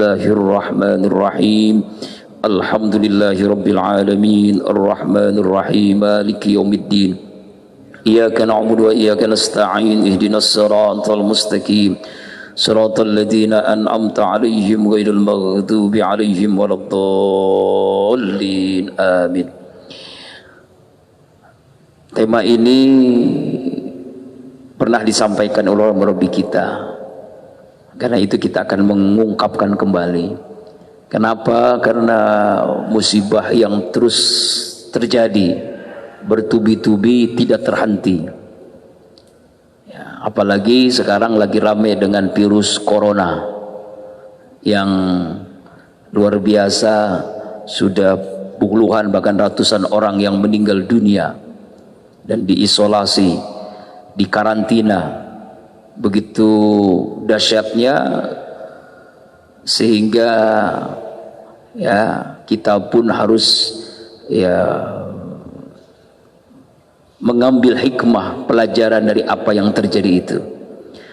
Bismillahirrahmanirrahim. Alhamdulillahi rabbil alamin. Arrahmanirrahim. Maliki yaumiddin. Iyyaka na'budu wa iyyaka nasta'in. Ihdinas siratal mustaqim. Siratal ladzina an'amta 'alaihim ghairil maghdubi 'alaihim waladdallin. Amin. Tema ini pernah disampaikan oleh Rabbi kita. Karena itu kita akan mengungkapkan kembali. Kenapa? Karena musibah yang terus terjadi, bertubi-tubi, tidak terhenti. Ya, apalagi sekarang lagi ramai dengan virus corona yang luar biasa, sudah puluhan bahkan ratusan orang yang meninggal dunia dan diisolasi, dikarantina. Begitu dahsyatnya sehingga ya kita pun harus ya mengambil hikmah pelajaran dari apa yang terjadi itu.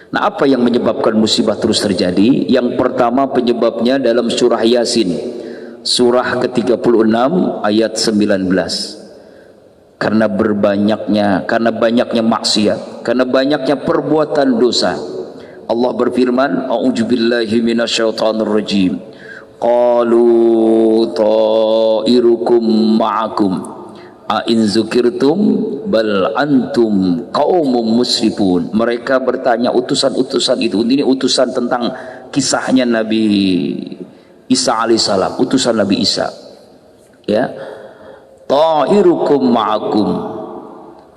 Nah, apa yang menyebabkan musibah terus terjadi? Yang pertama penyebabnya dalam surah Yasin, surah ke-36 ayat 19. Karena banyaknya maksiat, karena banyaknya perbuatan dosa. Allah berfirman, a'udzubillahi minasyaitonir rajim. Qalu ta'irukum ma'akum a in zukirtum bal antum qaumum musrifun. Mereka bertanya, utusan-utusan itu, ini utusan tentang kisahnya Nabi Isa alaihissalam, utusan Nabi Isa, ya. Ta'irukum ma'akum,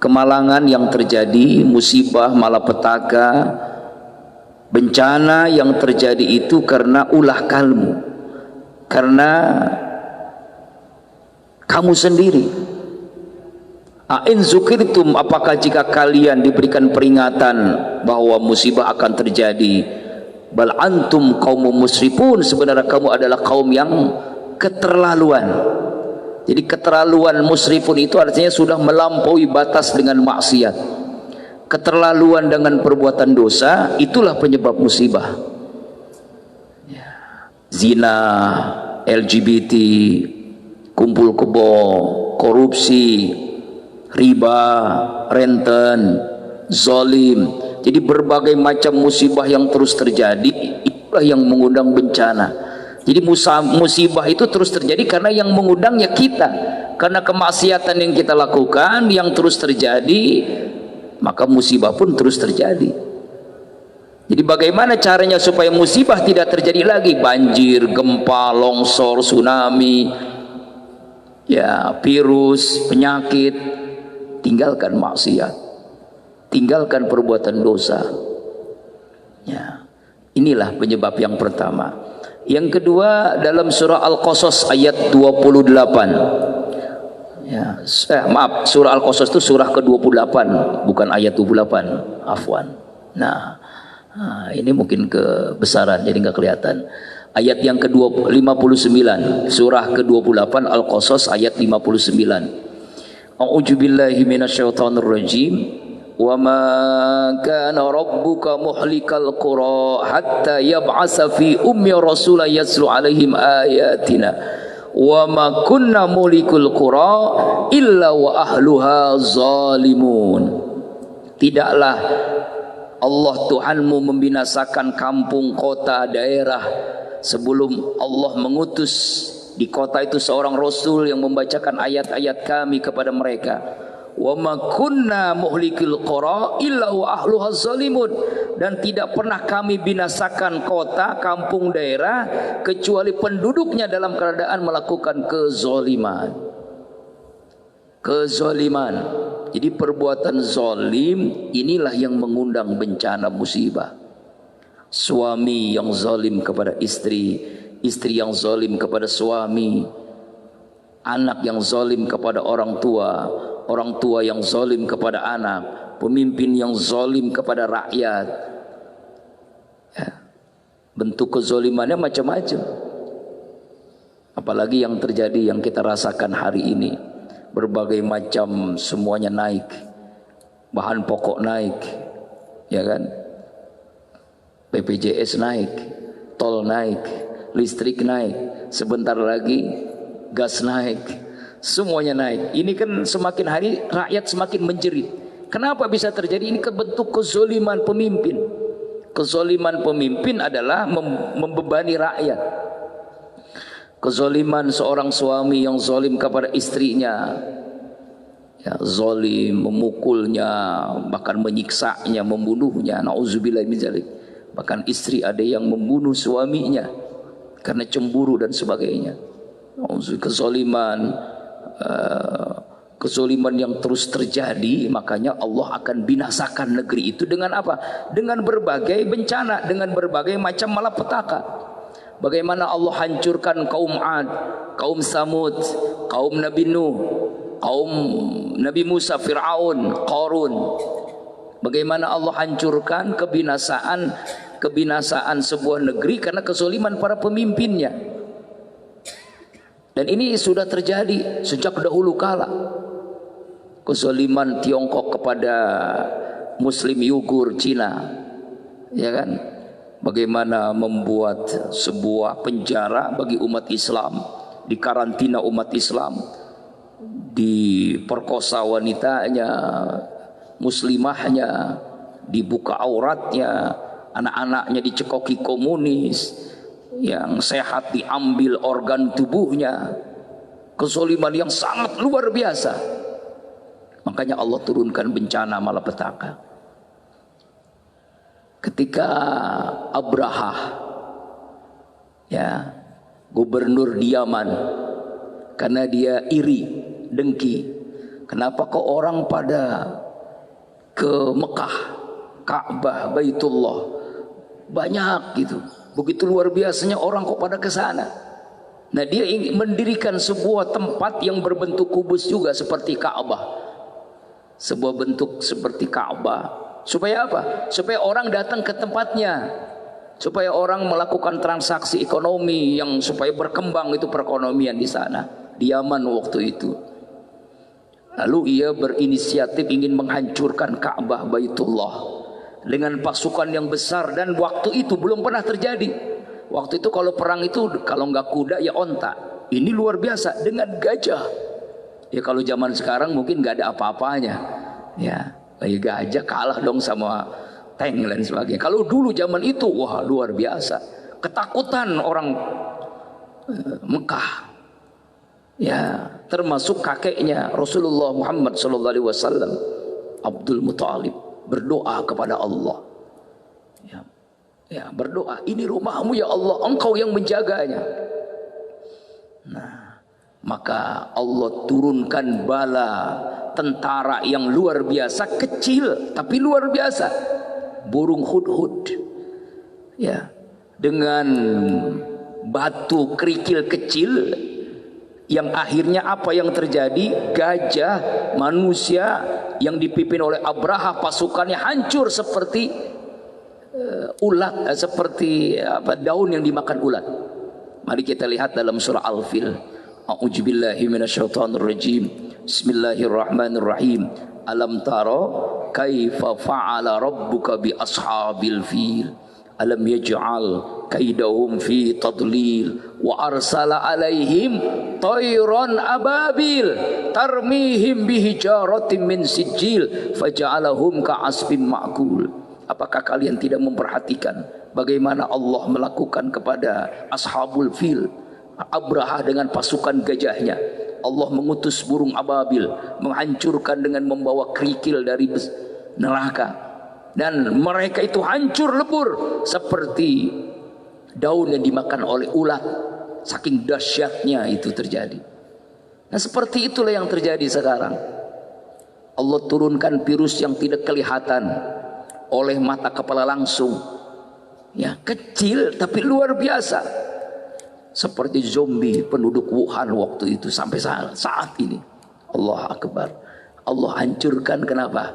kemalangan yang terjadi, musibah, malapetaka, bencana yang terjadi itu karena ulah kamu, karena kamu sendiri. A'in zukirtum, apakah jika kalian diberikan peringatan bahwa musibah akan terjadi, bal antum qaumum musrifun, sebenarnya kamu adalah kaum yang keterlaluan. Jadi keterlaluan, musrifun itu artinya sudah melampaui batas dengan maksiat. Keterlaluan dengan perbuatan dosa, itulah penyebab musibah. Zina, LGBT, kumpul kebo, korupsi, riba, renten, zalim. Jadi berbagai macam musibah yang terus terjadi, itulah yang mengundang bencana. Jadi musibah itu terus terjadi karena yang mengundangnya kita, karena kemaksiatan yang kita lakukan yang terus terjadi, maka musibah pun terus terjadi. Jadi bagaimana caranya supaya musibah tidak terjadi lagi? Banjir, gempa, longsor, tsunami, ya, virus, penyakit. Tinggalkan maksiat, tinggalkan perbuatan dosa. Ya, inilah penyebab yang pertama. Yang kedua dalam surah Al-Qasas ayat 28. Ya, maaf, surah Al-Qasas itu surah ke-28, bukan ayat 28. Afwan. Nah, ini mungkin kebesaran jadi nggak kelihatan. Ayat yang ke-59, surah ke-28 Al-Qasas ayat 59. A'udzubillahi minasyaitonir rajim. Wa ma kana rabbuka muhlikal qura hatta yab'asa fi ummi rasula yaslu alaihim ayatina wa ma kunna mulikul qura illa wa ahluha zalimun. Tidaklah Allah Tuhanmu membinasakan kampung, kota, daerah sebelum Allah mengutus di kota itu seorang rasul yang membacakan ayat-ayat kami kepada mereka. Wa ma kunna muhlikil qura illa wa ahluha zalimun, dan tidak pernah kami binasakan kota, kampung, daerah kecuali penduduknya dalam keadaan melakukan kezaliman. Kezaliman. Jadi perbuatan zalim inilah yang mengundang bencana musibah. Suami yang zalim kepada istri, istri yang zalim kepada suami, anak yang zalim kepada orang tua, orang tua yang zalim kepada anak, pemimpin yang zalim kepada rakyat. Ya. Bentuk kezalimannya macam-macam. Apalagi yang terjadi, yang kita rasakan hari ini, berbagai macam, semuanya naik, bahan pokok naik, ya kan, BPJS naik, tol naik, listrik naik, sebentar lagi gas naik, semuanya naik. Ini kan semakin hari rakyat semakin menjerit. Kenapa bisa terjadi? Ini kebentuk kezoliman pemimpin. Kezoliman pemimpin adalah membebani rakyat. Kezoliman seorang suami yang zolim kepada istrinya, ya, zolim, memukulnya, bahkan menyiksanya, membunuhnya. Nauzubillah min dzalik. Bahkan istri ada yang membunuh suaminya karena cemburu dan sebagainya. Kezoliman, kezoliman yang terus terjadi, makanya Allah akan binasakan negeri itu dengan apa? Dengan berbagai bencana, dengan berbagai macam malapetaka. Bagaimana Allah hancurkan kaum Ad, kaum Samud, kaum Nabi Nuh, kaum Nabi Musa, Fir'aun, Qarun. Bagaimana Allah hancurkan kebinasaan sebuah negeri karena kezaliman para pemimpinnya. Dan ini sudah terjadi sejak dahulu kala. Kezaliman Tiongkok kepada Muslim Uyghur Cina, ya kan? Bagaimana membuat sebuah penjara bagi umat Islam, dikarantina umat Islam, diperkosa wanitanya, muslimahnya, dibuka auratnya, anak-anaknya dicekoki komunis, yang sehat diambil organ tubuhnya. Kezaliman yang sangat luar biasa. Makanya Allah turunkan bencana malapetaka. Ketika Abraha, ya, gubernur di Yaman, karena dia iri, dengki, kenapa kok orang pada ke Mekah, Ka'bah, Baitullah banyak gitu, begitu luar biasanya orang kok pada ke sana. Nah, dia ingin mendirikan sebuah tempat yang berbentuk kubus juga seperti Ka'bah, sebuah bentuk seperti Ka'bah. Supaya apa? Supaya orang datang ke tempatnya, supaya orang melakukan transaksi ekonomi yang supaya berkembang itu perekonomian di sana, di Yaman waktu itu. Lalu ia berinisiatif ingin menghancurkan Ka'bah Baitullah dengan pasukan yang besar, dan waktu itu belum pernah terjadi. Waktu itu kalau perang itu kalau nggak kuda ya onta. Ini luar biasa dengan gajah. Ya kalau zaman sekarang mungkin nggak ada apa-apanya. Ya. Gajah kalah dong sama tank dan sebagainya. Kalau dulu zaman itu, wah luar biasa. Ketakutan orang Mekah. Ya, termasuk kakeknya Rasulullah Muhammad SAW, Abdul Muthalib, berdoa kepada Allah. Ya, berdoa, ini rumahmu ya Allah, engkau yang menjaganya. Nah, maka Allah turunkan bala tentara yang luar biasa, kecil tapi luar biasa, burung hudhud, ya, dengan batu kerikil kecil, yang akhirnya apa yang terjadi? Gajah, manusia yang dipimpin oleh Abraha, pasukannya hancur seperti ulat, seperti daun yang dimakan ulat. Mari kita lihat dalam surah Al-Fil. A'udzubillahi minasyaitonirrajim. Bismillahirrahmanirrahim. Alam taro kaifa fa'ala rabbuka bi ashabil fil. Alam yaj'al kaidahum fi tadlil wa arsala alaihim tayran ababil tarmihim bihijaratin min sijil faja'alahum ka'asfin ma'kul. Apakah kalian tidak memperhatikan bagaimana Allah melakukan kepada ashabul fil, Abraha dengan pasukan gajahnya? Allah mengutus burung ababil, menghancurkan dengan membawa kerikil dari neraka, dan mereka itu hancur lebur seperti daun yang dimakan oleh ulat. Saking dahsyatnya itu terjadi. Nah, seperti itulah yang terjadi sekarang. Allah turunkan virus yang tidak kelihatan oleh mata kepala langsung, ya, kecil tapi luar biasa, seperti zombie penduduk Wuhan waktu itu sampai saat ini. Allah Akbar. Allah hancurkan, kenapa?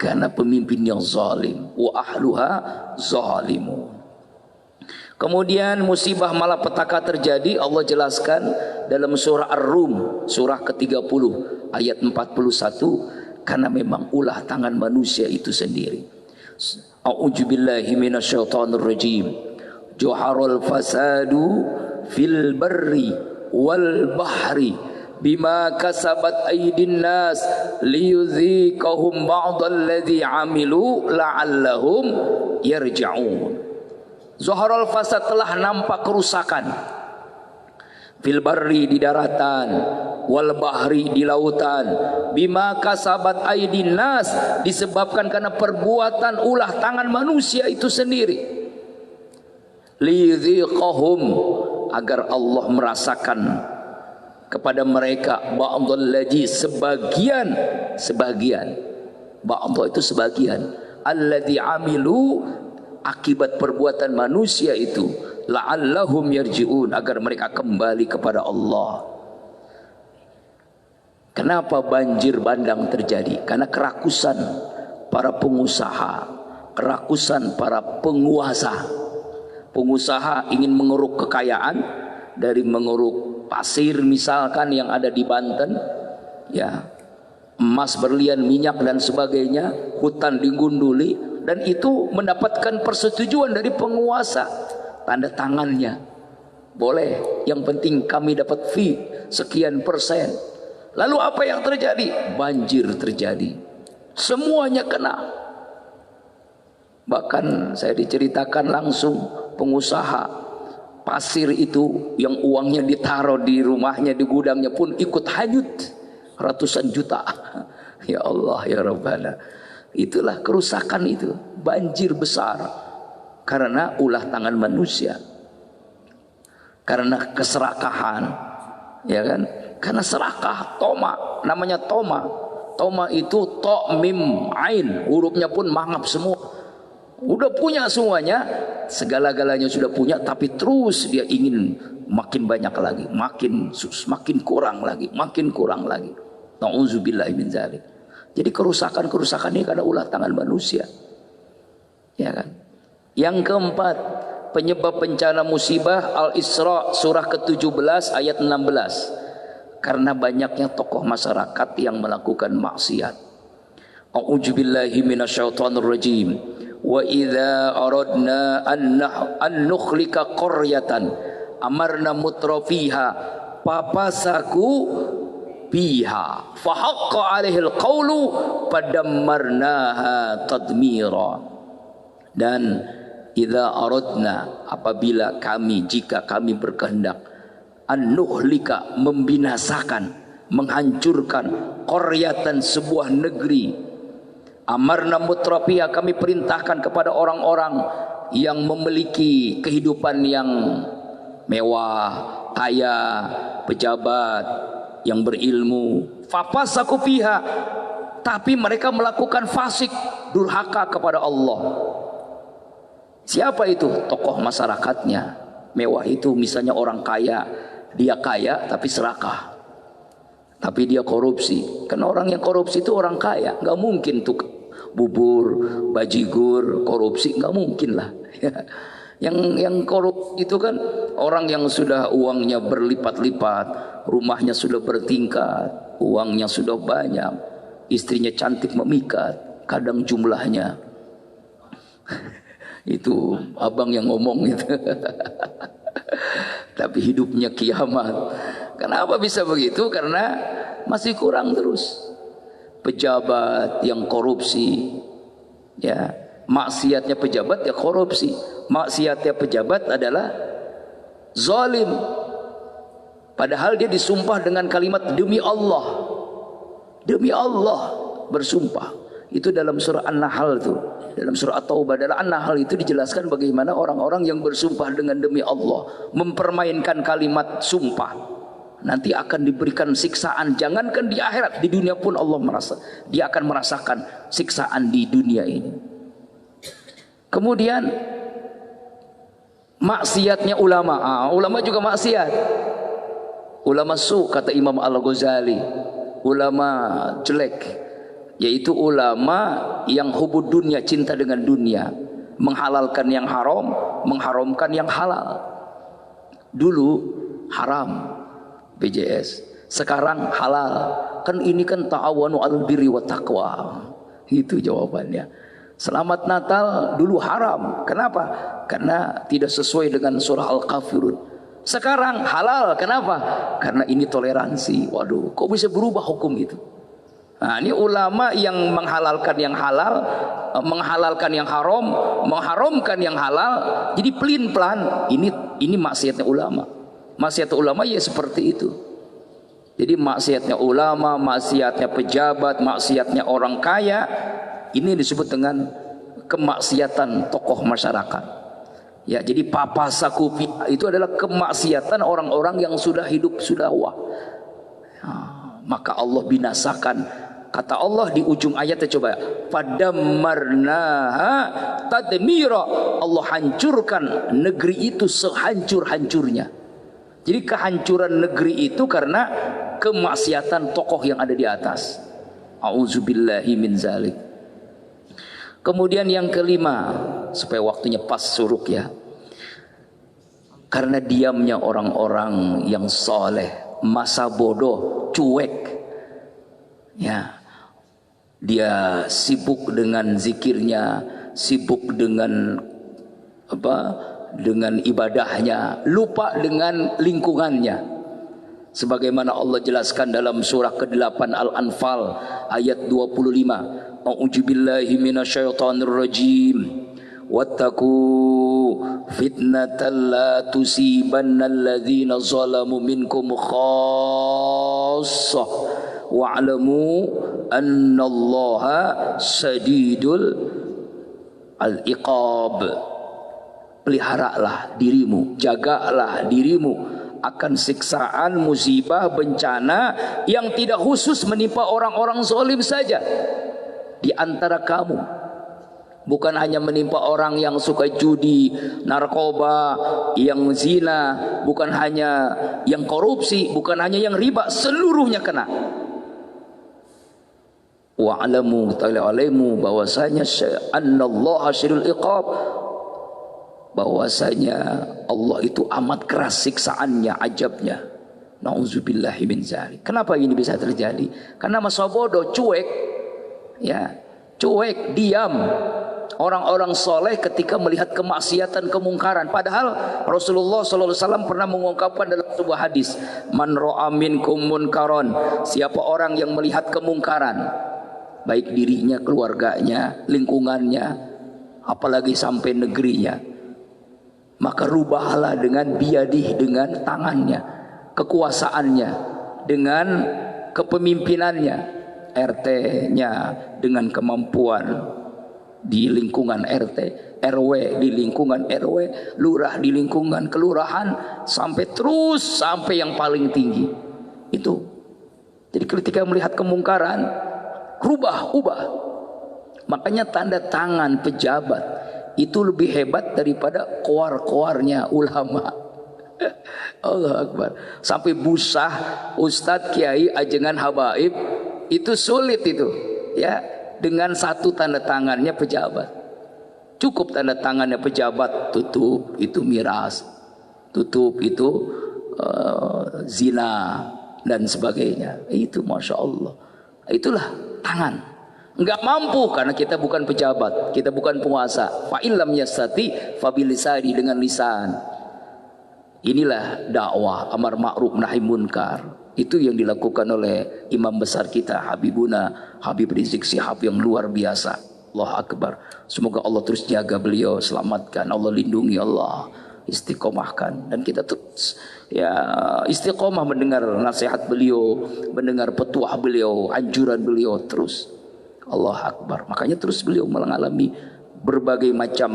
Karena pemimpin yang zalim. Wa ahluha zalimun. Kemudian musibah malapetaka terjadi, Allah jelaskan dalam surah Ar-Rum, surah ke-30 ayat 41, karena memang ulah tangan manusia itu sendiri. A'udzubillahi minasyaitonirrajim. Juharul fasadu fil barri wal bahri bima kasabat aydin nas liyudhiqahum ba'dalladzi amilu la'allahum yarji'un. Zuharul fasad, telah nampak kerusakan, fil barri di daratan, wal bahri di lautan, bima kasabat aydin nas disebabkan karena perbuatan ulah tangan manusia itu sendiri. Liyudhiqahum, agar Allah merasakan kepada mereka ba'dalladzi, sebagian ba'd itu sebagian, alladzi amilu, akibat perbuatan manusia itu, la'allahum yarji'un, agar mereka kembali kepada Allah. Kenapa banjir bandang terjadi? Karena kerakusan para pengusaha, kerakusan para penguasa. Pengusaha ingin mengeruk kekayaan dari mengeruk pasir misalkan yang ada di Banten, ya, emas, berlian, minyak dan sebagainya, hutan digunduli, dan itu mendapatkan persetujuan dari penguasa, tanda tangannya boleh, yang penting kami dapat fee sekian persen. Lalu apa yang terjadi? Banjir terjadi, semuanya kena. Bahkan saya diceritakan langsung, pengusaha pasir itu yang uangnya ditaruh di rumahnya, di gudangnya pun ikut hanyut, ratusan juta. Ya Allah, ya Rabbana. Itulah kerusakan itu, banjir besar karena ulah tangan manusia, karena keserakahan, ya kan? Karena serakah, toma, namanya toma. Toma itu to mim ain, hurufnya pun mangap semua. Udah punya semuanya, segala-galanya sudah punya, tapi terus dia ingin makin banyak lagi, makin kurang lagi, makin kurang lagi. Nauzubillahi min dzalik. Jadi kerusakan-kerusakan ini karena ulah tangan manusia, ya kan? Yang keempat, penyebab bencana musibah, Al-Isra surah ke-17 ayat 16. Karena banyaknya tokoh masyarakat yang melakukan maksiat. A'udzubillahi minasyaitonir rajim. Wa idza aradna an nukhlika qaryatan amarna mutrafiha papasaku biha fahaqqa 'alaihil qawlu padammarnaha tadmira. Dan idza aradna, apabila kami, jika kami berkehendak, an nuhlika, membinasakan, menghancurkan, qaryatan, sebuah negeri, amarna mutrafiha, kami perintahkan kepada orang-orang yang memiliki kehidupan yang mewah, kaya, pejabat, yang berilmu, fafasaku fiha, tapi mereka melakukan fasik, durhaka kepada Allah. Siapa itu? Tokoh masyarakatnya. Mewah itu misalnya orang kaya, dia kaya tapi serakah, tapi dia korupsi. Karena orang yang korupsi itu orang kaya, nggak mungkin tuh bubur, bajigur, korupsi, nggak mungkin lah. Yang korup itu kan orang yang sudah uangnya berlipat-lipat, rumahnya sudah bertingkat, uangnya sudah banyak, istrinya cantik memikat, kadang jumlahnya. Itu abang yang ngomong itu. Tapi hidupnya kiamat. Kenapa bisa begitu? Karena masih kurang terus. Pejabat yang korupsi, ya, maksiatnya pejabat ya korupsi, maksiatnya pejabat adalah zalim. Padahal dia disumpah dengan kalimat demi Allah, bersumpah. Itu dalam surah An-Nahl tuh, dalam surah At-Taubah, dalam An-Nahl itu dijelaskan bagaimana orang-orang yang bersumpah dengan demi Allah, mempermainkan kalimat sumpah, nanti akan diberikan siksaan. Jangankan di akhirat, di dunia pun Allah dia akan merasakan siksaan di dunia ini. Kemudian maksiatnya ulama. Ulama juga maksiat. Ulama su, kata Imam Al-Ghazali, ulama jelek, yaitu ulama yang hubud dunia, cinta dengan dunia, menghalalkan yang haram, mengharamkan yang halal. Dulu haram BJS, sekarang halal. Kan ini kan ta'awanu 'alal birri wat taqwa. Itu jawabannya. Selamat Natal dulu haram. Kenapa? Karena tidak sesuai dengan surah Al-Kafirun. Sekarang halal. Kenapa? Karena ini toleransi. Waduh, kok bisa berubah hukum itu? Nah, ini ulama yang menghalalkan yang halal, menghalalkan yang haram, mengharamkan yang halal. Jadi pelin-pelan. Ini maksiatnya ulama. Maksiat ulama ya seperti itu. Jadi maksiatnya ulama, maksiatnya pejabat, maksiatnya orang kaya, ini disebut dengan kemaksiatan tokoh masyarakat. Ya, jadi papa sakupi itu adalah kemaksiatan orang-orang yang sudah hidup sudah wah. Maka Allah binasakan. Kata Allah di ujung ayatnya, coba, padammarnaha tadmira. Allah hancurkan negeri itu sehancur-hancurnya. Jadi kehancuran negeri itu karena kemaksiatan tokoh yang ada di atas. A'udzubillahi min zalik. Kemudian yang kelima, supaya waktunya pas suruk ya. Karena diamnya orang-orang yang soleh, masa bodoh, cuek. Ya, dia sibuk dengan zikirnya, sibuk dengan dengan ibadahnya, lupa dengan lingkungannya. Sebagaimana Allah jelaskan dalam surah ke-8 Al-Anfal ayat 25. A'udzubillahi minasyaitonir rajim. Wattaqu fitnatan la tusibannal ladzina zalamu minkum khassah wa'lamu annallaha sadidul al-iqab. Peliharalah dirimu, jagalah dirimu akan siksaan, musibah, bencana yang tidak khusus menimpa orang-orang zalim saja di antara kamu. Bukan hanya menimpa orang yang suka judi, narkoba, yang zina, bukan hanya yang korupsi, bukan hanya yang riba, seluruhnya kena. Wa'alamu ta'alamu bahwasanya annallaha syadidul iqab, bahwasanya Allah itu amat keras siksaannya, ajabnya. Nauzubillahi min dzalik. Kenapa ini bisa terjadi? Karena masa bodoh, cuek, ya, cuek, diam. Orang-orang soleh ketika melihat kemaksiatan, kemungkaran. Padahal Rasulullah SAW pernah mengungkapkan dalam sebuah hadis, man ra'a minkum munkaron, siapa orang yang melihat kemungkaran, baik dirinya, keluarganya, lingkungannya, apalagi sampai negerinya, maka rubahlah dengan biyadih, dengan tangannya, kekuasaannya, dengan kepemimpinannya, RT-nya dengan kemampuan di lingkungan RT, RW di lingkungan RW, lurah di lingkungan kelurahan, sampai terus sampai yang paling tinggi. Itu. Jadi ketika melihat kemungkaran, ubah. Makanya tanda tangan pejabat itu lebih hebat daripada koar-koarnya ulama. Allah Akbar. Sampai busah ustadz, kiai, ajengan, habaib itu sulit itu, ya. Dengan satu tanda tangannya pejabat. Cukup tanda tangannya pejabat, tutup itu miras, tutup itu zina dan sebagainya. Itu Masya Allah. Itulah tangan. Enggak mampu karena kita bukan pejabat, kita bukan penguasa. Fa illam yastati fa bilisani, dengan lisan. Inilah dakwah amar ma'ruf nahi munkar. Itu yang dilakukan oleh imam besar kita Habibuna Habib Rizik Syihab yang luar biasa. Allah Akbar. Semoga Allah terus jaga beliau, selamatkan, Allah lindungi, Allah istiqomahkan, dan kita terus ya istiqomah mendengar nasihat beliau, mendengar petuah beliau, anjuran beliau terus. Allah Akbar. Makanya terus beliau mengalami berbagai macam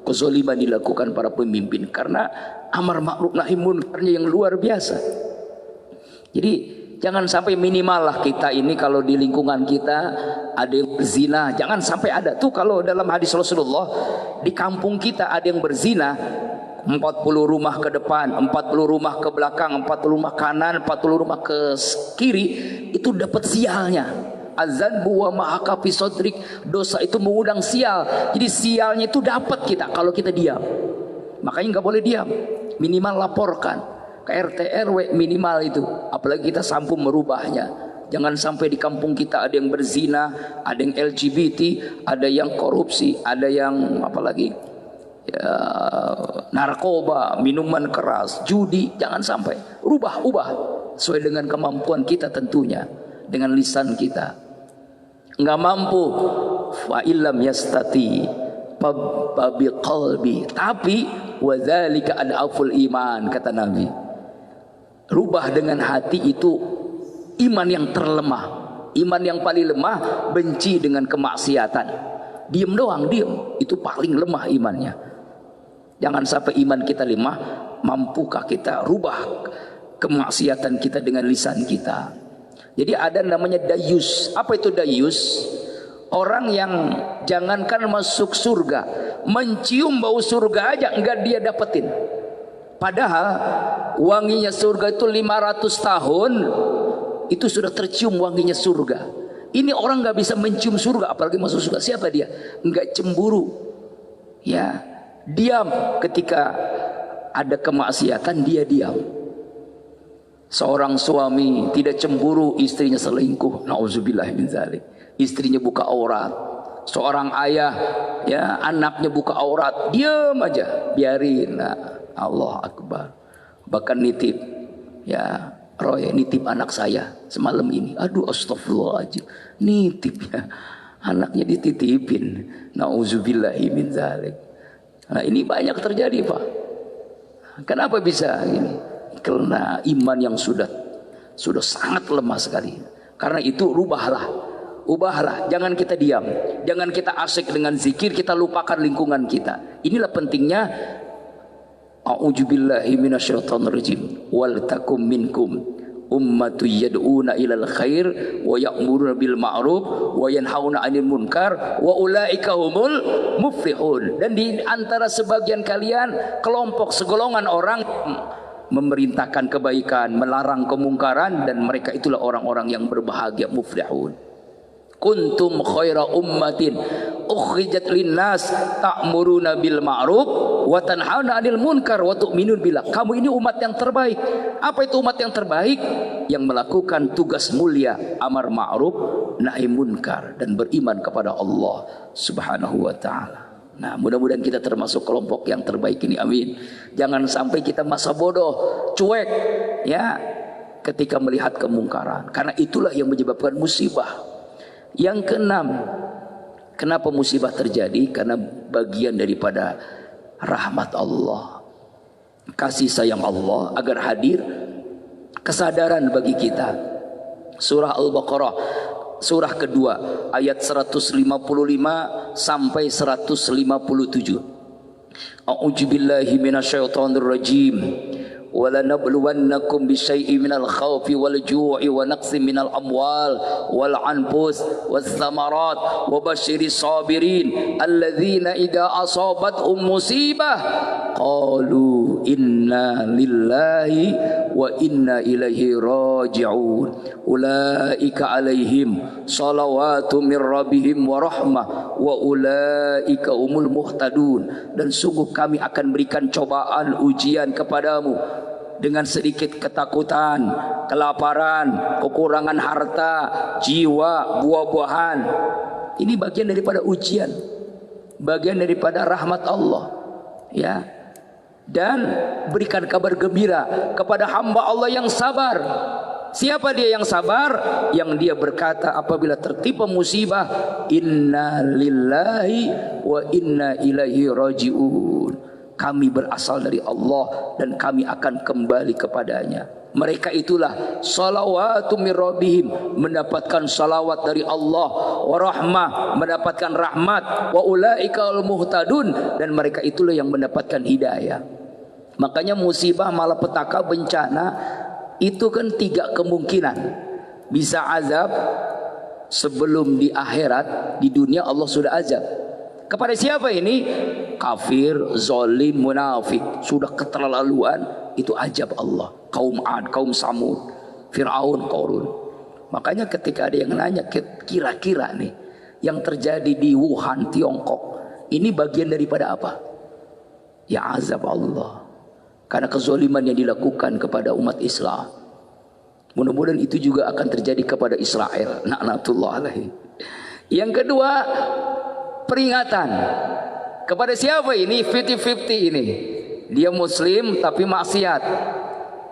kezaliman dilakukan para pemimpin karena amar ma'ruf nahi munkarnya yang luar biasa. Jadi jangan sampai minimal lah kita ini kalau di lingkungan kita ada yang berzina, jangan sampai ada. Tuh kalau dalam hadis Rasulullah, di kampung kita ada yang berzina, 40 rumah ke depan, 40 rumah ke belakang, 40 rumah kanan, 40 rumah ke kiri, itu dapat sialnya. Azan buwa mahaka fi sodrik, dosa itu mengundang sial. Jadi sialnya itu dapat kita kalau kita diam. Makanya nggak boleh diam, minimal laporkan ke RT RW, minimal itu. Apalagi kita sampai merubahnya, Jangan sampai di kampung kita ada yang berzina, ada yang LGBT, ada yang korupsi, ada yang apa lagi, ya, narkoba, minuman keras, judi. Jangan sampai. Ubah sesuai dengan kemampuan kita tentunya, dengan lisan kita. Enggak mampu, fa illam yastati bi qalbi, tapi wadzalika adaful iman, kata Nabi. Rubah dengan hati itu iman yang terlemah. Iman yang paling lemah benci dengan kemaksiatan. Diem doang, diem. Itu paling lemah imannya. Jangan sampai iman kita lemah. Mampukah kita rubah kemaksiatan kita dengan lisan kita? Jadi ada namanya dayus. Apa itu dayus? Orang yang jangankan masuk surga, mencium bau surga aja enggak dia dapetin. Padahal wanginya surga itu 500 tahun itu sudah tercium wanginya surga. Ini orang nggak bisa mencium surga, apalagi masuk surga. Siapa dia? Nggak cemburu, ya, diam. Ketika ada kemaksiatan dia diam. Seorang suami tidak cemburu istrinya selingkuh, nauzubillah min dzalik. Istrinya buka aurat. Seorang ayah, ya, anaknya buka aurat, diam aja, biarin. Nah, Allah Akbar. Bahkan nitip, ya, Roy, nitip anak saya semalam ini. Aduh, astagfirullahaladzim. Nitip ya. Anaknya dititipin. Nauzubillahi min dzalik. Nah, ini banyak terjadi, Pak. Kenapa bisa ini? Karena iman yang sudah sangat lemah sekali. Karena itu ubahlah. Jangan kita diam. Jangan kita asik dengan zikir, kita lupakan lingkungan kita. Inilah pentingnya a'udzubillahi minasyaitonirrajim. Wal takum minkum ummatu yad'una ilal khair wa ya'muruna bil ma'ruf wa yanhauna 'anil munkar wa ulaika humul muflihun. Dan di antara sebagian kalian kelompok segolongan orang memerintahkan kebaikan, melarang kemungkaran, dan mereka itulah orang-orang yang berbahagia, muflihun. Kuntum khaira ummatin ukhrijat linnas ta'muruna bil ma'ruf wa tanhauna 'anil munkar wa tu'minun billah. Kamu ini umat yang terbaik. Apa itu umat yang terbaik? Yang melakukan tugas mulia, amar ma'ruf nahi munkar, dan beriman kepada Allah Subhanahu wa taala. Nah, mudah-mudahan kita termasuk kelompok yang terbaik ini, amin. Jangan sampai kita masa bodoh, cuek, ya, ketika melihat kemungkaran, karena itulah yang menyebabkan musibah. Yang keenam, kenapa musibah terjadi? Karena bagian daripada rahmat Allah, kasih sayang Allah agar hadir, kesadaran bagi kita. Surah Al-Baqarah, surah kedua, ayat 155 sampai 157. A'udzubillahi minasyaitonirrajim. وَلَنَبْلُوَنَّكُمْ بِشَيْءٍ مِنَ الْخَوْفِ وَالْجُوعِ وَنَقْصٍ مِنَ الْأَمْوَالِ وَالْأَنْفُسِ وَالثَّمَرَاتِ وَبَشِّرِ الصَّابِرِينَ الَّذِينَ إِذَا أَصَابَتْهُمْ مُصِيبَةٌ قَالُوا إِنَّا لِلَّهِ وَإِنَّا إِلَيْهِ رَاجِعُونَ أُولَئِكَ عَلَيْهِمْ صَلَوَاتٌ مِنْ رَبِّهِمْ وَرَحْمَةٌ وَأُولَئِكَ هُمُ الْمُهْتَدُونَ. Dan sungguh kami akan berikan cobaan, ujian kepadamu dengan sedikit ketakutan, kelaparan, kekurangan harta, jiwa, buah-buahan. Ini bagian daripada ujian, bagian daripada rahmat Allah, ya. Dan berikan kabar gembira kepada hamba Allah yang sabar. Siapa dia yang sabar? Yang dia berkata apabila tertimpa musibah, inna lillahi wa inna ilaihi raji'un. Kami berasal dari Allah dan kami akan kembali kepadanya. Mereka itulah salawatu min rabbihim, mendapatkan salawat dari Allah, wa rahmah, mendapatkan rahmat, wa ulaika al muhtadun, dan mereka itulah yang mendapatkan hidayah. Makanya musibah, malapetaka, bencana itu kan tiga kemungkinan. Bisa azab sebelum di akhirat, di dunia Allah sudah azab. Kepada siapa ini? Kafir, zalim, munafik, sudah keterlaluan, itu azab Allah. Kaum Ad, kaum Samud, Fir'aun, Qarun. Makanya ketika ada yang nanya, kira-kira nih yang terjadi di Wuhan, Tiongkok, ini bagian daripada apa? Ya azab Allah. Karena kezaliman yang dilakukan kepada umat Islam. Mudah-mudahan itu juga akan terjadi kepada Israel. Na'natullah alaihi. Yang kedua, peringatan kepada siapa ini? 50-50 ini. Dia muslim tapi maksiat.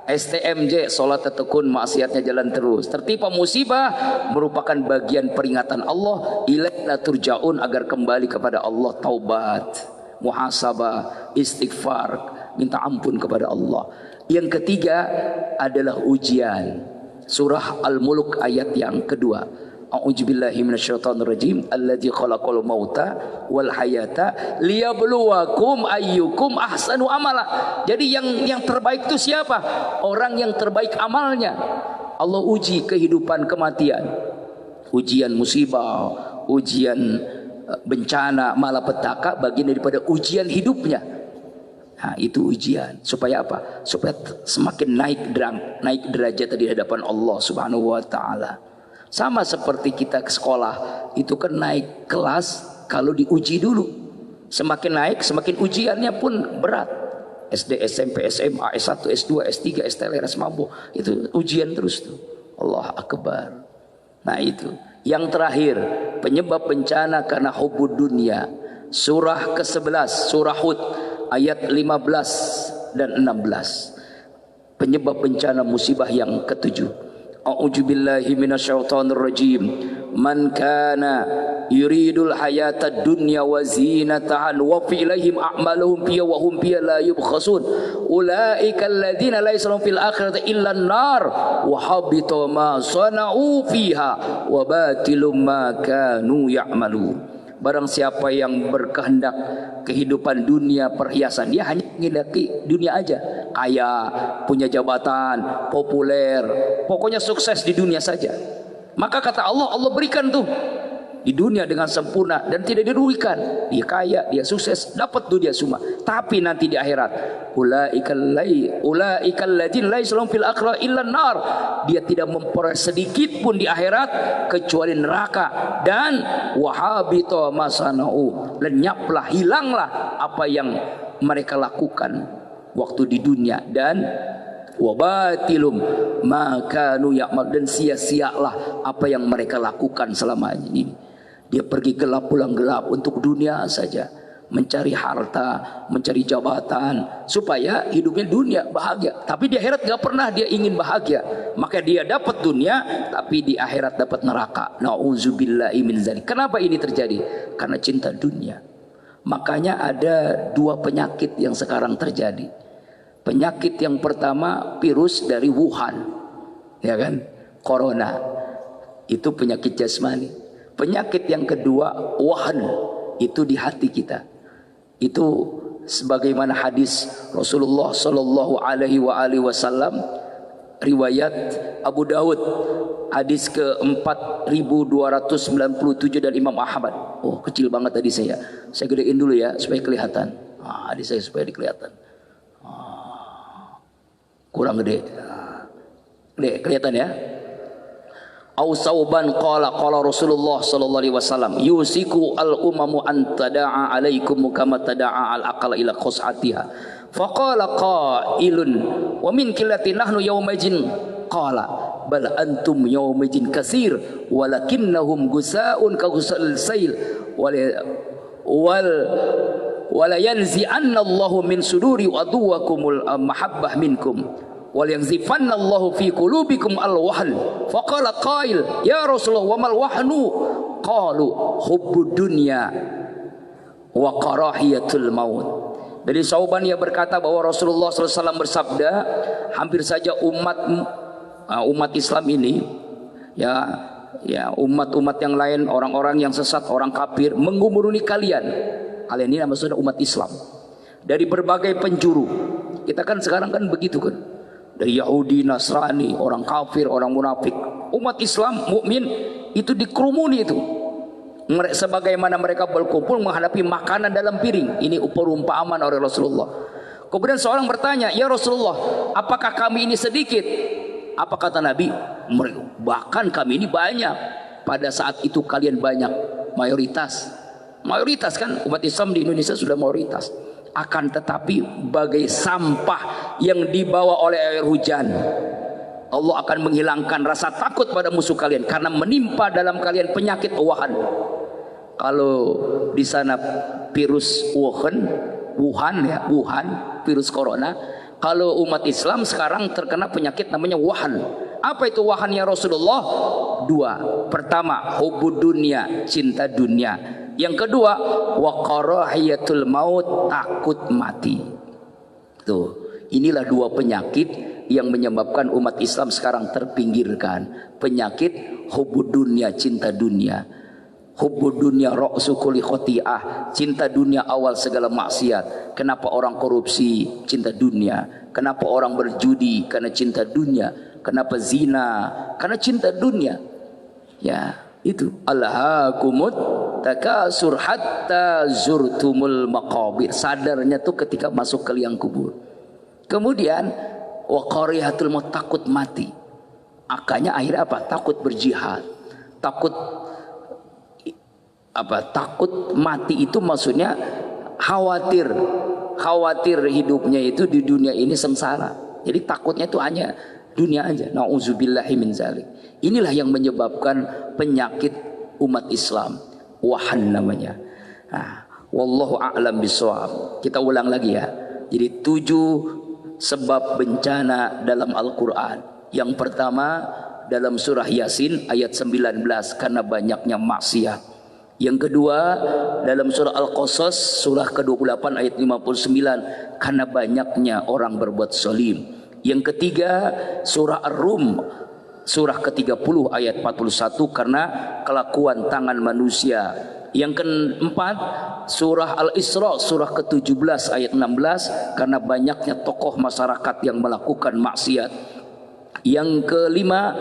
STMJ, salat tekun, maksiatnya jalan terus. Tertimpa musibah merupakan bagian peringatan Allah, ilaina turja'un, agar kembali kepada Allah, taubat, muhasabah, istighfar, minta ampun kepada Allah. Yang ketiga adalah ujian. Surah Al-Mulk ayat yang kedua. A'udzubillahi minasyaitonirrajim. Alladzi khalaqal mauta wal hayata liyabluwakum ayyukum ahsanu amala. Jadi yang terbaik itu siapa? Orang yang terbaik amalnya. Allah uji kehidupan kematian. Ujian musibah, ujian bencana, malapetaka, bagian daripada ujian hidupnya. Nah, itu ujian supaya apa? Supaya semakin naik derajat di hadapan Allah Subhanahu wa taala. Sama seperti kita ke sekolah, itu kan naik kelas kalau diuji dulu. Semakin naik, semakin ujiannya pun berat. SD, SMP, SMA, S1, S2, S3, STLR, S-Mambo, itu ujian terus tuh. Allah Akbar. Nah itu. Yang terakhir, penyebab bencana karena hubud dunia. Surah ke-11, surah Hud, ayat 15 dan 16. Penyebab bencana musibah yang ketujuh. A'udzubillahi minasyaitonirrajim. Man kana yuridul hayatad dunya wa zinataha wa fi ilaihim a'maluhum fiha wa hum fiha la yubkhasun. Ulaika alladziina laysa lahum fil akhirati illa an-nar wa habita ma sana'u fiha wa batilum ma kanu ya'malun. Barang siapa yang berkehendak kehidupan dunia perhiasan, dia hanya menghendaki dunia aja, kaya, punya jabatan, populer, pokoknya sukses di dunia saja. Maka kata Allah, Allah berikan tuh di dunia dengan sempurna dan tidak dirugikan. Dia kaya, dia sukses, dapat dunia semua. Tapi nanti di akhirat, ulaikal ladzina laisa lahum fil akhirati illa nar. Dia tidak memperoleh sedikit pun di akhirat kecuali neraka. Dan wahabita masanau, lenyaplah, hilanglah apa yang mereka lakukan waktu di dunia, dan wabatilum makanu ya'mal, dan sia-sialah apa yang mereka lakukan selama ini. Dia pergi gelap pulang gelap untuk dunia saja, mencari harta, mencari jabatan, supaya hidupnya dunia bahagia. Tapi di akhirat gak pernah dia ingin bahagia. Maka dia dapat dunia, tapi di akhirat dapat neraka. Nauzubillahi min dzalik. Kenapa ini terjadi? Karena cinta dunia. Makanya ada dua penyakit yang sekarang terjadi. Penyakit yang pertama, virus dari Wuhan, ya kan, corona, itu penyakit jasmani. Penyakit yang kedua, wahan, itu di hati kita. Itu sebagaimana hadis Rasulullah Shallallahu Alaihi Wasallam, riwayat Abu Daud, hadis ke 4297 dan Imam Ahmad. Oh, kecil banget tadi saya gedein dulu ya supaya kelihatan. Hadis saya supaya kelihatan. Kurang gede. Gede, kelihatan ya. Ausaban qala Rasulullah sallallahu alaihi wasallam, yusiku al umamu an tada'a alaikum kama tada'a al aqal ila qas'atiha. Faqala qailun wa min qillati nahnu yawmajin, qala bal antum yawmajin katsir walakinnahum gusaun ka gusal sail wala yanzi anna Allahu min suduri aduwakumul mahabbah minkum wal yanzifanna Allahu fi qulubikum al-wahn. Faqala qail ya Rasulullah wa mal wahnu? Qalu hubbud dunya wa karahiyatul maut. Dari Sauban ia berkata bahwa Rasulullah SAW bersabda, hampir saja umat Islam ini, ya umat-umat yang lain, orang-orang yang sesat, orang kafir menggumuli kalian ini maksudnya umat Islam, dari berbagai penjuru. Kita kan sekarang kan begitu kan, dari Yahudi, Nasrani, orang kafir, orang munafik. Umat Islam, mukmin itu dikerumuni itu. Sebagaimana mereka berkumpul menghadapi makanan dalam piring. Ini perumpamaan oleh Rasulullah. Kemudian seorang bertanya, ya Rasulullah, apakah kami ini sedikit? Apa kata Nabi? Bahkan kami ini banyak. Pada saat itu kalian banyak, mayoritas. Mayoritas kan, umat Islam di Indonesia sudah mayoritas. Akan tetapi bagai sampah yang dibawa oleh air hujan. Allah akan menghilangkan rasa takut pada musuh kalian karena menimpa dalam kalian penyakit Wuhan. Kalau di sana virus Wuhan ya, Wuhan virus corona. Kalau umat Islam sekarang terkena penyakit namanya Wuhan. Apa itu Wuhan ya Rasulullah? Dua. Pertama, hubud dunia, cinta dunia. Yang kedua, wa karahiyatul maut, takut mati. Tuh, inilah dua penyakit yang menyebabkan umat Islam sekarang terpinggirkan. Penyakit hubud dunia, cinta dunia. Hubud dunia ra'su kulli khoti'ah, cinta dunia awal segala maksiat. Kenapa orang korupsi? Cinta dunia. Kenapa orang berjudi? Karena cinta dunia. Kenapa zina? Karena cinta dunia. Ya, itu. Alhaakumut takasur hatta zurtumul maqabir. Sadarnya tuh ketika masuk ke liang kubur. Kemudian wa qarihatul maut, takut mati. Akanya akhirnya apa? Takut berjihad. Takut apa? Takut mati itu maksudnya khawatir hidupnya itu di dunia ini sengsara. Jadi takutnya itu hanya dunia aja. Nauzubillahi min zalik. Inilah yang menyebabkan penyakit umat Islam, Wuhan namanya. Nah, wallahu a'lam bishawab. Kita ulang lagi ya. Jadi 7 sebab bencana dalam Al-Quran. Yang pertama dalam surah Yasin ayat 19, karena banyaknya maksiat. Yang kedua dalam surah Al-Qasas surah ke-28 ayat 59, karena banyaknya orang berbuat zalim. Yang ketiga surah Ar-Rum surah ke-30 ayat 41, karena kelakuan tangan manusia. Yang keempat surah Al-Isra surah ke-17 ayat 16, karena banyaknya tokoh masyarakat yang melakukan maksiat. Yang kelima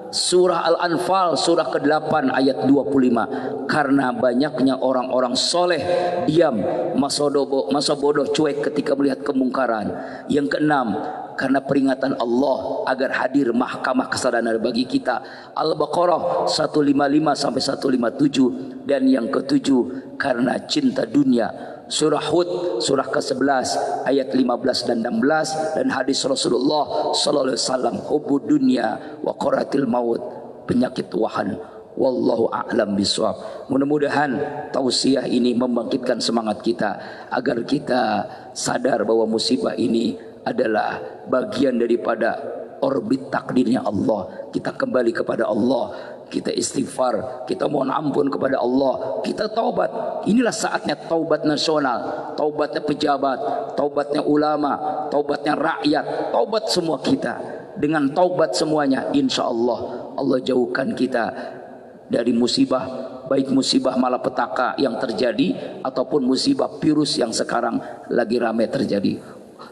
surah Al-Anfal surah ke-8 ayat 25, karena banyaknya orang-orang soleh diam, masa bodoh cuek ketika melihat kemungkaran. Yang keenam karena peringatan Allah agar hadir mahkamah kesadaran bagi kita. Al-Baqarah 155 sampai 157. Dan yang ketujuh karena cinta dunia. Surah Hud surah ke-11 ayat 15 dan 16, dan hadis Rasulullah sallallahu alaihi wasallam, hubud dunia wa qaratil maut, penyakit Wuhan. Wallahu a'lam bishawab. Mudah-mudahan tausiah ini membangkitkan semangat kita agar kita sadar bahwa musibah ini adalah bagian daripada orbit takdirnya Allah. Kita kembali kepada Allah, kita istighfar, kita mohon ampun kepada Allah, kita taubat. Inilah saatnya taubat nasional, taubatnya pejabat, taubatnya ulama, taubatnya rakyat, taubat semua kita. Dengan taubat semuanya, insya Allah Allah jauhkan kita dari musibah, baik musibah malapetaka yang terjadi ataupun musibah virus yang sekarang lagi ramai terjadi.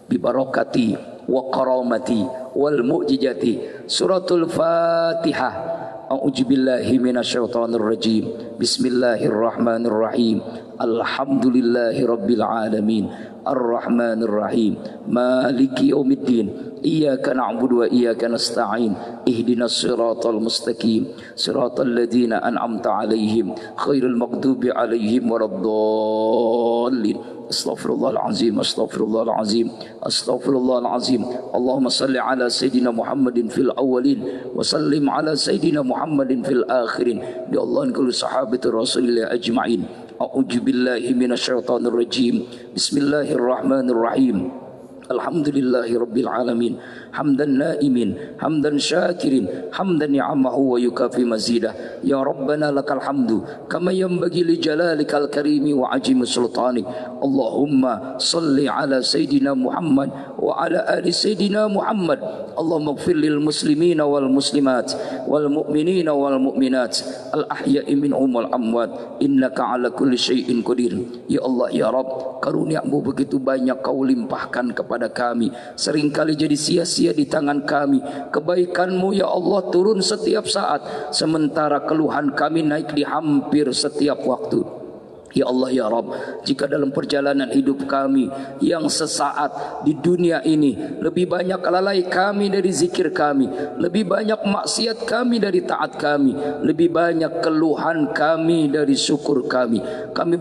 Bibarakati wa karamati wal mu'jizati. Suratul Fatihah. A'udzubillahi minasyaitonir rajim. Bismillahirrahmanirrahim. Alhamdulillahi rabbil alamin. Ar-Rahmanir Rahim. Maliki yaumiddin. Iyyaka na'budu wa iyyaka nasta'in. Ihdinas siratal mustaqim. Siratal ladzina an'amta 'alaihim ghairil maghdubi 'alaihim waladdallin. Astaghfirullahalazim, astaghfirullahalazim, astaghfirullahalazim. Allahumma salli ala Sayyidina Muhammadin fil awwalin wa sallim ala Sayyidina Muhammadin fil akhirin. Bi Allah kullu sahabati Rasulillah ajma'in. A'udzu billahi minasyaitonir rajim. Bismillahirrahmanirrahim. Alhamdulillahi rabbil alamin. Hamdan naimin, hamdan syakirin, hamdan ni'amahu wa yukafi mazidah. Ya Rabbana lakal hamdu kama yanbaghi li jalalikal karimi wa ajimi sultani. Allahumma salli ala Sayyidina Muhammad wa ala ali Sayyidina Muhammad. Allahumma ighfir lil muslimina wal muslimat wal mu'minina wal mu'minat al ahya'i minhum wal amwat innaka ala kulli syai'in qadir. Ya Allah ya Rabb, karunia-Mu begitu banyak Kau limpahkan kepada kami, seringkali jadi sia-sia di tangan kami. Kebaikan-Mu ya Allah turun setiap saat, sementara keluhan kami naik di hampir setiap waktu. Ya Allah ya Rabb, jika dalam perjalanan hidup kami yang sesaat di dunia ini lebih banyak lalai kami dari zikir kami, lebih banyak maksiat kami dari taat kami, lebih banyak keluhan kami dari syukur kami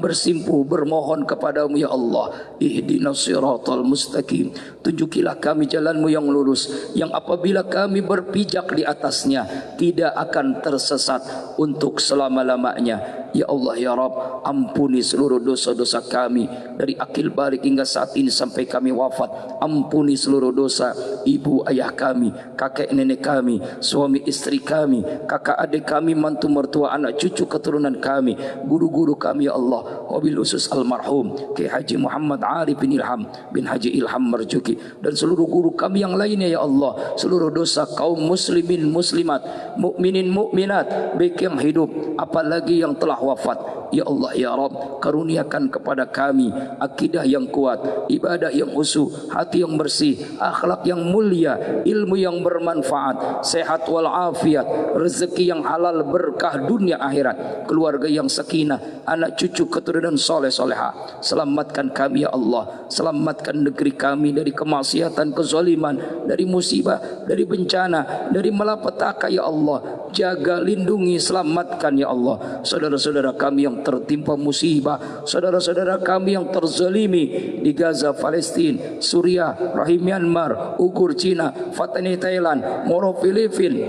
bersimpuh bermohon kepadamu ya Allah, ihdinas siratal mustaqim, tunjukilah kami jalanmu yang lurus, yang apabila kami berpijak di atasnya tidak akan tersesat untuk selama-lamanya. Ya Allah ya Rabb, ampuni seluruh dosa-dosa kami dari akil balik hingga saat ini sampai kami wafat. Ampuni seluruh dosa ibu ayah kami, kakek nenek kami, suami istri kami, kakak adik kami, mantu mertua, anak cucu keturunan kami, guru-guru kami ya Allah. Wabil usus almarhum Kiai Haji Muhammad Arif bin Ilham bin Haji Ilham Marzuki dan seluruh guru kami yang lainnya ya Allah. Seluruh dosa kaum muslimin muslimat, mukminin mukminat, baik yang hidup apalagi yang telah wafat. Ya Allah ya Rabb, karuniakan kepada kami akidah yang kuat, ibadah yang khusyuk, hati yang bersih, akhlak yang mulia, ilmu yang bermanfaat, sehat walafiat, rezeki yang halal, berkah dunia akhirat, keluarga yang sakinah, anak cucu keturunan soleh soleha. Selamatkan kami ya Allah, selamatkan negeri kami dari kemaksiatan, kezaliman, dari musibah, dari bencana, dari malapetaka ya Allah. Jaga, lindungi, selamatkan ya Allah saudara-saudara kami yang tertimpa musibah, saudara-saudara kami yang terzalimi di Gaza, Palestina, Suriah, Rahim Myanmar, Uighur, Cina, Fatani, Thailand, Moro, Filipina,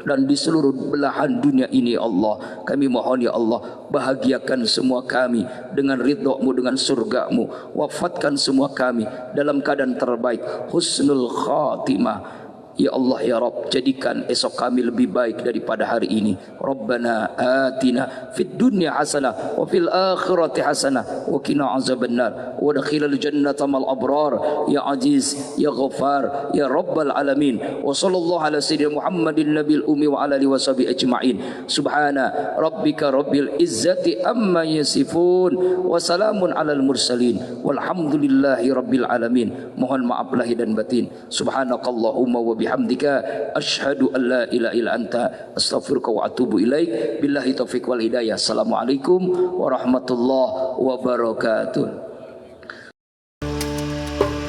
dan di seluruh belahan dunia ini Allah. Kami mohon ya Allah, bahagiakan semua kami dengan ridha-Mu, dengan surga-Mu. Wafatkan semua kami dalam keadaan terbaik, husnul khatimah. Ya Allah ya Rabb, jadikan esok kami lebih baik daripada hari ini. Rabbana atina fid dunya hasanah wa fil akhirati hasanah wa qina azabannar wa adkhilal jannata mal abrar ya aziz ya ghaffar ya rabbal alamin. Wa sallallahu ala sayyidina Muhammadin nabil ummi wa ala alihi washabihi ajma'in. Subhana rabbika rabbil izzati amma yasifun wa salamun alal mursalin walhamdulillahi rabbil alamin. Mohon maaf lahir dan batin. Subhanakallahumma wa bihamdika asyhadu an la ilaha illa anta astaghfiruka wa atubu ilaik. Billahi taufiq wal hidayah. Assalamualaikum warahmatullahi wabarakatuh.